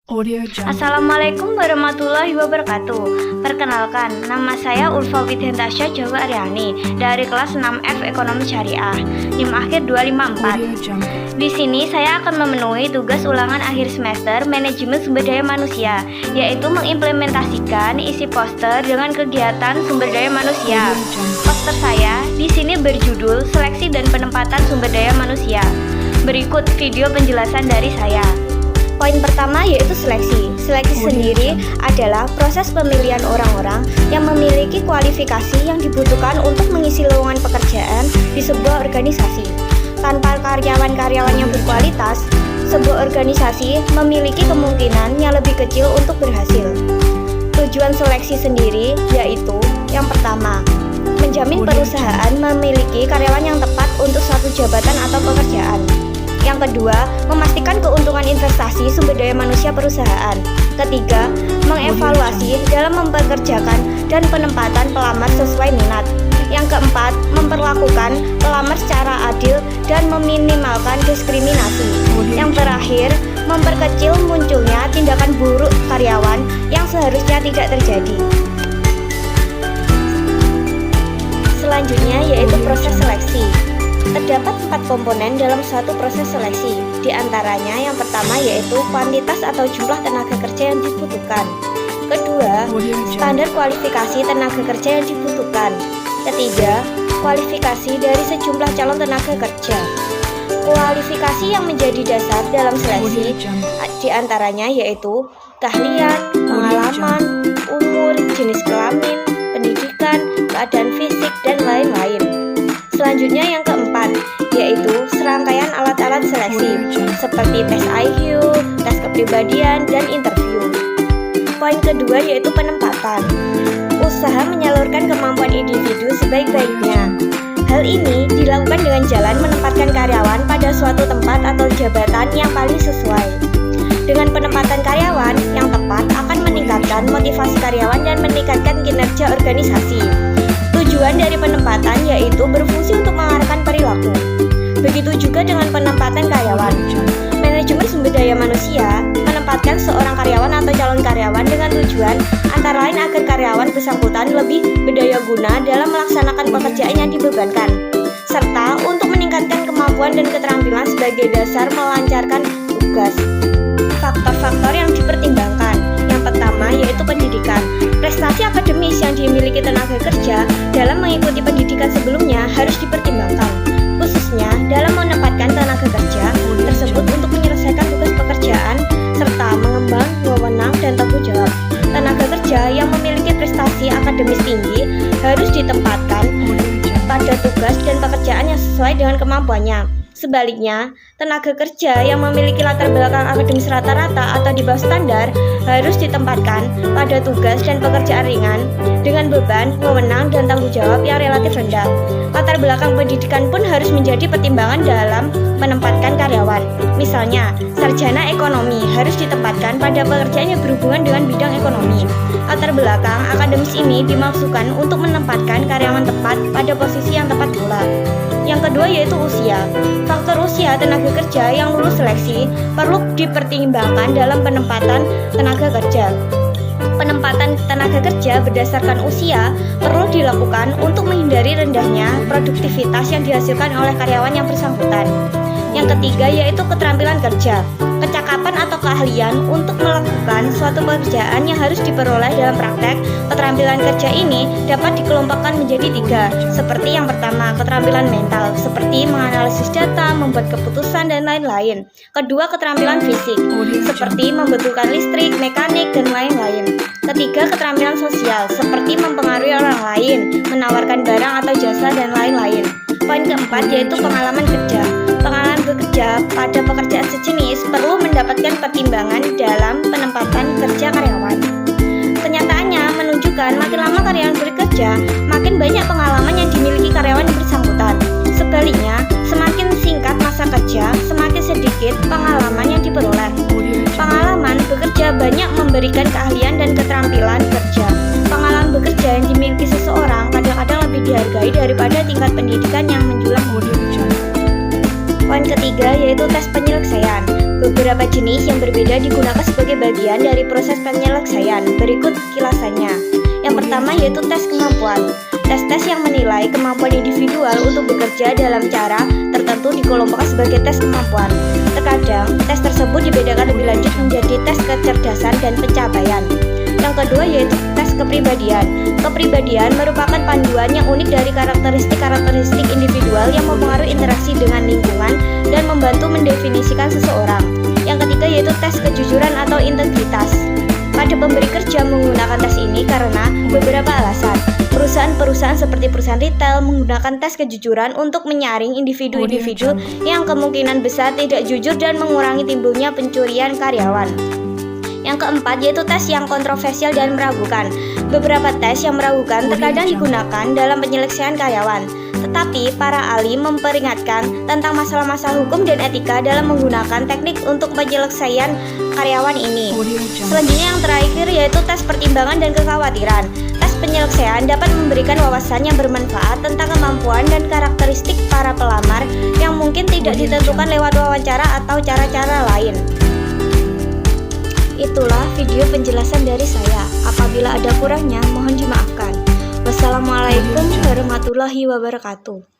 Assalamualaikum warahmatullahi wabarakatuh. Perkenalkan, nama saya Ulfa Widhentasya Jawa Aryani dari kelas 6F Ekonomi Syariah, NIM akhir 254. Di sini saya akan memenuhi tugas ulangan akhir semester Manajemen Sumber Daya Manusia, yaitu mengimplementasikan isi poster dengan kegiatan sumber daya manusia. Poster saya di sini berjudul Seleksi dan Penempatan Sumber Daya Manusia. Berikut video penjelasan dari saya. Poin pertama yaitu seleksi. Seleksi sendiri adalah proses pemilihan orang-orang yang memiliki kualifikasi yang dibutuhkan untuk mengisi lowongan pekerjaan di sebuah organisasi. Tanpa karyawan-karyawan yang berkualitas, sebuah organisasi memiliki kemungkinan yang lebih kecil untuk berhasil. Tujuan seleksi sendiri yaitu yang pertama, menjamin perusahaan memiliki karyawan yang tepat untuk suatu jabatan atau pekerjaan. Yang kedua, memastikan keuntungan investasi sumber daya manusia perusahaan. Ketiga, mengevaluasi dalam mempekerjakan dan penempatan pelamar sesuai minat. Yang keempat, memperlakukan pelamar secara adil dan meminimalkan diskriminasi. Yang terakhir, memperkecil munculnya tindakan buruk karyawan yang seharusnya tidak terjadi. Selanjutnya yaitu proses seleksi. Terdapat 4 komponen dalam suatu proses seleksi. Di antaranya yang pertama yaitu kuantitas atau jumlah tenaga kerja yang dibutuhkan. Kedua, standar kualifikasi tenaga kerja yang dibutuhkan. Ketiga, kualifikasi dari sejumlah calon tenaga kerja. Kualifikasi yang menjadi dasar dalam seleksi di antaranya yaitu keahlian, pengalaman, umur, jenis kelamin, pendidikan, keadaan fisik, dan lain-lain. Selanjutnya yang keempat, yaitu serangkaian alat-alat seleksi seperti tes IQ, tes kepribadian, dan interview. Poin kedua yaitu penempatan. Usaha menyalurkan kemampuan individu sebaik-baiknya. Hal ini dilakukan dengan jalan menempatkan karyawan pada suatu tempat atau jabatan yang paling sesuai. Dengan penempatan karyawan yang tepat akan meningkatkan motivasi karyawan dan meningkatkan kinerja organisasi. Tujuan dari penempatan yaitu berfungsi untuk mengarahkan perilaku. Begitu juga dengan penempatan karyawan. Manajemen sumber daya manusia menempatkan seorang karyawan atau calon karyawan dengan tujuan antara lain agar karyawan bersangkutan lebih berdaya guna dalam melaksanakan pekerjaan yang dibebankan, serta untuk meningkatkan kemampuan dan keterampilan sebagai dasar melancarkan tugas. Faktor-faktor yang dipertimbangkan. Yang pertama yaitu pendidikan. Prestasi akademis yang dimiliki tenaga kerja dalam mengikuti pendidikan sebelumnya harus dipertimbangkan, khususnya dalam menempatkan tenaga kerja tersebut untuk menyelesaikan tugas pekerjaan serta mengemban wewenang dan tanggung jawab. Tenaga kerja yang memiliki prestasi akademis tinggi harus ditempatkan pada tugas dan pekerjaan yang sesuai dengan kemampuannya. Sebaliknya, tenaga kerja yang memiliki latar belakang akademis rata-rata atau di bawah standar harus ditempatkan pada tugas dan pekerjaan ringan dengan beban, wewenang, dan tanggung jawab yang relatif rendah. Latar belakang pendidikan pun harus menjadi pertimbangan dalam menempatkan karyawan. Misalnya, sarjana ekonomi harus ditempatkan pada pekerjaan yang berhubungan dengan bidang ekonomi. Latar belakang akademis ini dimaksudkan untuk menempatkan karyawan tepat pada posisi yang tepat pula. Yang kedua yaitu usia. Faktor usia tenaga kerja yang lulus seleksi perlu dipertimbangkan dalam penempatan tenaga kerja. Penempatan tenaga kerja berdasarkan usia perlu dilakukan untuk menghindari rendahnya produktivitas yang dihasilkan oleh karyawan yang bersangkutan. Yang ketiga yaitu keterampilan kerja. Kecakapan atau keahlian untuk melakukan suatu pekerjaan yang harus diperoleh dalam praktek. Keterampilan kerja ini dapat dikelompokkan menjadi 3, seperti yang pertama, keterampilan mental, seperti menganalisis data, membuat keputusan, dan lain-lain. Kedua, keterampilan fisik, seperti membetulkan listrik, mekanik, dan lain-lain. Ketiga, keterampilan sosial, seperti mempengaruhi orang lain, menawarkan barang atau jasa, dan lain-lain. Poin keempat yaitu pengalaman kerja. Pengalaman bekerja pada pekerjaan sejenis perlu mendapatkan pertimbangan dalam penempatan kerja karyawan. Kenyataannya menunjukkan makin lama karyawan bekerja, makin banyak pengalaman yang dimiliki karyawan yang bersangkutan. Sebaliknya, semakin singkat masa kerja, semakin sedikit pengalaman yang diperoleh. Pengalaman bekerja banyak memberikan keahlian dan keterampilan kerja. Pengalaman bekerja yang dimiliki seseorang kadang-kadang lebih dihargai daripada tingkat pendidikan yang menjulang. Poin ketiga yaitu tes penyelesaian. beberapa jenis yang berbeda digunakan sebagai bagian dari proses penyelesaian. Berikut kilasannya. Yang pertama yaitu tes kemampuan. Tes-tes yang menilai kemampuan individual untuk bekerja dalam cara tertentu dikelompokkan sebagai tes kemampuan. Terkadang, tes tersebut dibedakan lebih lanjut menjadi tes kecerdasan dan pencapaian. Yang kedua yaitu tes kepribadian. Kepribadian merupakan panduan yang unik dari karakteristik individual yang mempengaruhi interaksi dengan lingkungan dan membantu mendefinisikan seseorang. Yang ketiga yaitu tes kejujuran atau integritas. Pada pemberi kerja menggunakan tes ini karena beberapa alasan. Perusahaan-perusahaan seperti perusahaan retail menggunakan tes kejujuran untuk menyaring individu-individu yang kemungkinan besar tidak jujur dan mengurangi timbulnya pencurian karyawan. Yang keempat yaitu tes yang kontroversial dan meragukan. Beberapa tes yang meragukan terkadang digunakan dalam penyelesaian karyawan. Tetapi para ahli memperingatkan tentang masalah-masalah hukum dan etika dalam menggunakan teknik untuk penyelesaian karyawan ini. Selanjutnya yang terakhir yaitu tes pertimbangan dan kekhawatiran. Tes penyelesaian dapat memberikan wawasan yang bermanfaat tentang kemampuan dan karakteristik para pelamar yang mungkin tidak ditentukan lewat wawancara atau cara-cara lain. Itulah video penjelasan dari saya. Apabila ada kurangnya, mohon dimaafkan. Wassalamualaikum warahmatullahi wabarakatuh.